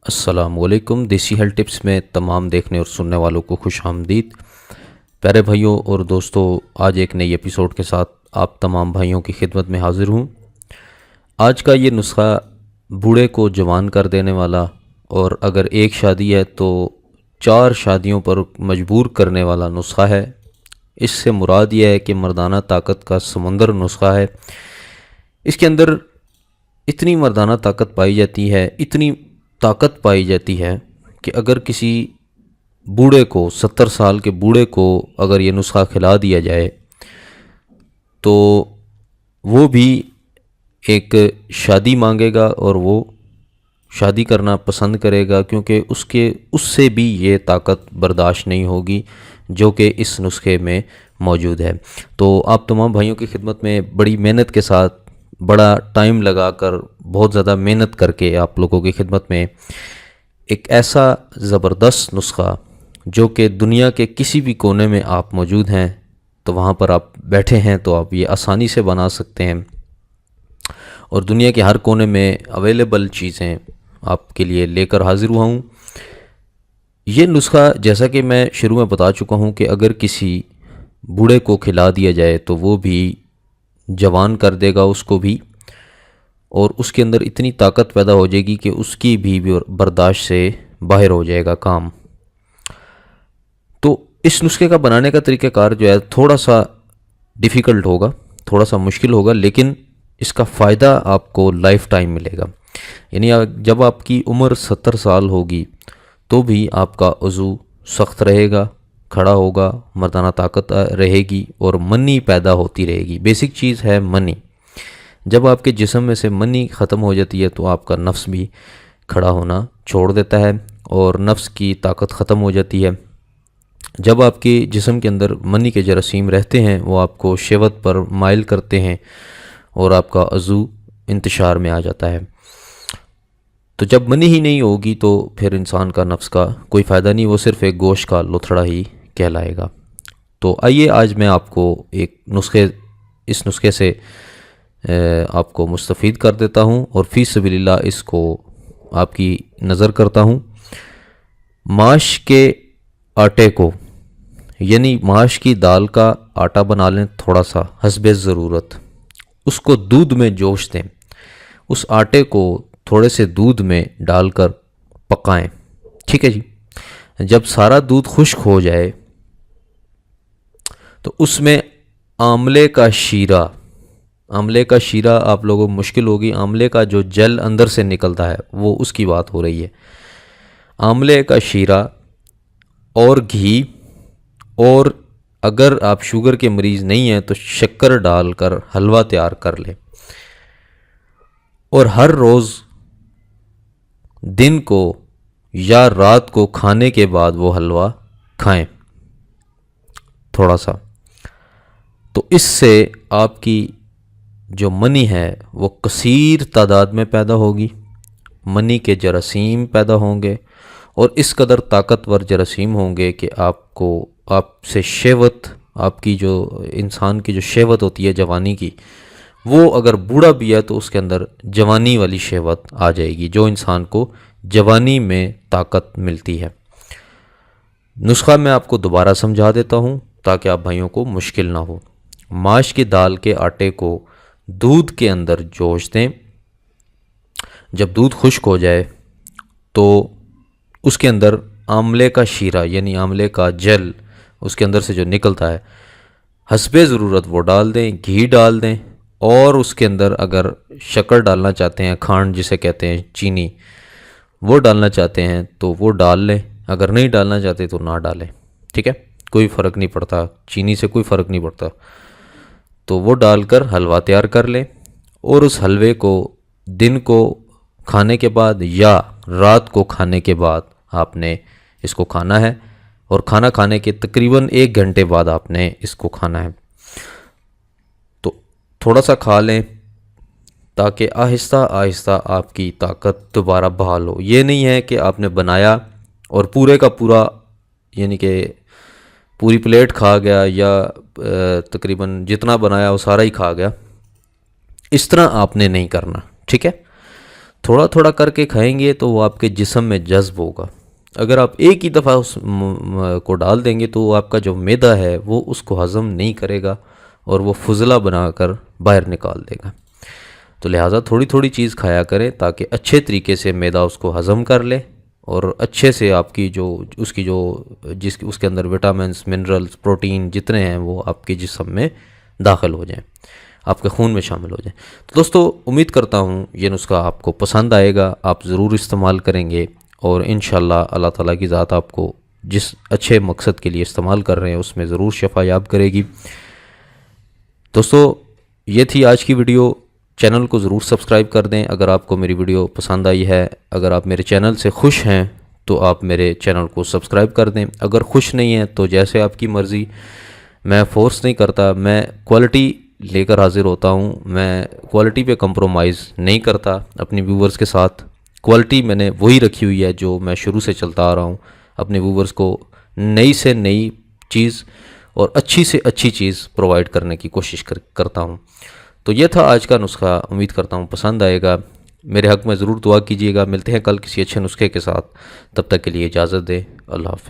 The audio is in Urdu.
السلام علیکم۔ دیسی ہیلتھ ٹپس میں تمام دیکھنے اور سننے والوں کو خوش آمدید۔ پیارے بھائیوں اور دوستوں، آج ایک نئی ایپیسوڈ کے ساتھ آپ تمام بھائیوں کی خدمت میں حاضر ہوں۔ آج کا یہ نسخہ بوڑھے کو جوان کر دینے والا، اور اگر ایک شادی ہے تو 4 شادیوں پر مجبور کرنے والا نسخہ ہے۔ اس سے مراد یہ ہے کہ مردانہ طاقت کا سمندر نسخہ ہے۔ اس کے اندر اتنی مردانہ طاقت پائی جاتی ہے، اتنی طاقت پائی جاتی ہے کہ اگر کسی بوڑھے کو 70 سال کے بوڑھے کو اگر یہ نسخہ کھلا دیا جائے تو وہ بھی ایک شادی مانگے گا اور وہ شادی کرنا پسند کرے گا، کیونکہ اس سے بھی یہ طاقت برداشت نہیں ہوگی جو کہ اس نسخے میں موجود ہے۔ تو آپ تمام بھائیوں کی خدمت میں بڑی محنت کے ساتھ، بڑا ٹائم لگا کر، بہت زیادہ محنت کر کے آپ لوگوں کی خدمت میں ایک ایسا زبردست نسخہ جو کہ دنیا کے کسی بھی کونے میں آپ موجود ہیں تو وہاں پر آپ بیٹھے ہیں تو آپ یہ آسانی سے بنا سکتے ہیں، اور دنیا کے ہر کونے میں اویلیبل چیزیں آپ کے لیے لے کر حاضر ہوا ہوں۔ یہ نسخہ جیسا کہ میں شروع میں بتا چکا ہوں کہ اگر کسی بوڑھے کو کھلا دیا جائے تو وہ بھی جوان کر دے گا اس کو بھی، اور اس کے اندر اتنی طاقت پیدا ہو جائے گی کہ اس کی بھی برداشت سے باہر ہو جائے گا کام۔ تو اس نسخے کا بنانے کا طریقہ کار جو ہے تھوڑا سا ڈیفیکلٹ ہوگا، تھوڑا سا مشکل ہوگا، لیکن اس کا فائدہ آپ کو لائف ٹائم ملے گا۔ یعنی جب آپ کی عمر 70 سال ہوگی تو بھی آپ کا عضو سخت رہے گا، کھڑا ہوگا، مردانہ طاقت رہے گی اور منی پیدا ہوتی رہے گی۔ بیسک چیز ہے منی۔ جب آپ کے جسم میں سے منی ختم ہو جاتی ہے تو آپ کا نفس بھی کھڑا ہونا چھوڑ دیتا ہے اور نفس کی طاقت ختم ہو جاتی ہے۔ جب آپ کے جسم کے اندر منی کے جراثیم رہتے ہیں وہ آپ کو شہوت پر مائل کرتے ہیں اور آپ کا عضو انتشار میں آ جاتا ہے۔ تو جب منی ہی نہیں ہوگی تو پھر انسان کا نفس کا کوئی فائدہ نہیں، وہ صرف ایک گوشت کا لتھڑا ہی کہلائے گا۔ تو آئیے آج میں آپ کو اس نسخے سے آپ کو مستفید کر دیتا ہوں اور فی سبیل اللہ اس کو آپ کی نظر کرتا ہوں۔ ماش کے آٹے کو، یعنی ماش کی دال کا آٹا بنا لیں تھوڑا سا حسب ضرورت، اس کو دودھ میں جوش دیں، اس آٹے کو تھوڑے سے دودھ میں ڈال کر پکائیں، ٹھیک ہے جی۔ جب سارا دودھ خشک ہو جائے تو اس میں آملے کا شیرہ آپ لوگوں کو مشکل ہوگی، آملے کا جو جل اندر سے نکلتا ہے وہ اس کی بات ہو رہی ہے۔ آملے کا شیرہ اور گھی، اور اگر آپ شوگر کے مریض نہیں ہیں تو شکر ڈال کر حلوہ تیار کر لیں، اور ہر روز دن کو یا رات کو کھانے کے بعد وہ حلوہ کھائیں تھوڑا سا۔ تو اس سے آپ کی جو منی ہے وہ کثیر تعداد میں پیدا ہوگی، منی کے جراثیم پیدا ہوں گے، اور اس قدر طاقتور جراثیم ہوں گے کہ آپ سے شہوت، آپ کی جو انسان کی جو شہوت ہوتی ہے جوانی کی، وہ اگر بوڑھا بھی ہے تو اس کے اندر جوانی والی شہوت آ جائے گی جو انسان کو جوانی میں طاقت ملتی ہے۔ نسخہ میں آپ کو دوبارہ سمجھا دیتا ہوں تاکہ آپ بھائیوں کو مشکل نہ ہو۔ ماش کی دال کے آٹے کو دودھ کے اندر جوش دیں، جب دودھ خشک ہو جائے تو اس کے اندر آملے کا شیرہ یعنی آملے کا جل اس کے اندر سے جو نکلتا ہے حسب ضرورت وہ ڈال دیں، گھی ڈال دیں، اور اس کے اندر اگر شکر ڈالنا چاہتے ہیں، کھانڈ جسے کہتے ہیں، چینی، وہ ڈالنا چاہتے ہیں تو وہ ڈال لیں، اگر نہیں ڈالنا چاہتے تو نہ ڈالیں، ٹھیک ہے، کوئی فرق نہیں پڑتا، چینی سے کوئی فرق نہیں پڑتا۔ تو وہ ڈال کر حلوہ تیار کر لیں، اور اس حلوے کو دن کو کھانے کے بعد یا رات کو کھانے کے بعد آپ نے اس کو کھانا ہے، اور کھانا کھانے کے تقریباً 1 گھنٹے بعد آپ نے اس کو کھانا ہے۔ تو تھوڑا سا کھا لیں تاکہ آہستہ آہستہ آپ کی طاقت دوبارہ بحال ہو۔ یہ نہیں ہے کہ آپ نے بنایا اور پورے کا پورا یعنی کہ پوری پلیٹ کھا گیا، یا تقریباً جتنا بنایا وہ سارا ہی کھا گیا، اس طرح آپ نے نہیں کرنا، ٹھیک ہے۔ تھوڑا تھوڑا کر کے کھائیں گے تو وہ آپ کے جسم میں جذب ہوگا. اگر آپ ایک ہی دفعہ اس کو ڈال دیں گے تو وہ آپ کا جو معدہ ہے وہ اس کو ہضم نہیں کرے گا اور وہ فضلہ بنا کر باہر نکال دے گا. تو لہٰذا تھوڑی تھوڑی چیز کھایا کریں تاکہ اچھے طریقے سے معدہ اس کو ہضم کر لے اور اچھے سے آپ کی جو اس کے اندر وٹامنس، منرلز، پروٹین جتنے ہیں وہ آپ کے جسم میں داخل ہو جائیں، آپ کے خون میں شامل ہو جائیں. تو دوستو امید کرتا ہوں یہ نسخہ آپ کو پسند آئے گا، آپ ضرور استعمال کریں گے اور انشاءاللہ اللہ تعالیٰ کی ذات آپ کو جس اچھے مقصد کے لیے استعمال کر رہے ہیں اس میں ضرور شفا یاب کرے گی. دوستو یہ تھی آج کی ویڈیو. چینل کو ضرور سبسکرائب کر دیں اگر آپ کو میری ویڈیو پسند آئی ہے. اگر آپ میرے چینل سے خوش ہیں تو آپ میرے چینل کو سبسکرائب کر دیں. اگر خوش نہیں ہیں تو جیسے آپ کی مرضی، میں فورس نہیں کرتا، میں کوالٹی لے کر حاضر ہوتا ہوں. میں کوالٹی پہ کمپرومائز نہیں کرتا اپنی ویورز کے ساتھ. کوالٹی میں نے وہی رکھی ہوئی ہے جو میں شروع سے چلتا آ رہا ہوں. اپنے ویورز کو نئی سے نئی چیز اور اچھی سے اچھی چیز پرووائڈ کرنے کی کوشش کرتا ہوں. تو یہ تھا آج کا نسخہ. امید کرتا ہوں پسند آئے گا. میرے حق میں ضرور دعا کیجیے گا. ملتے ہیں کل کسی اچھے نسخے کے ساتھ. تب تک کے لیے اجازت دیں. اللہ حافظ.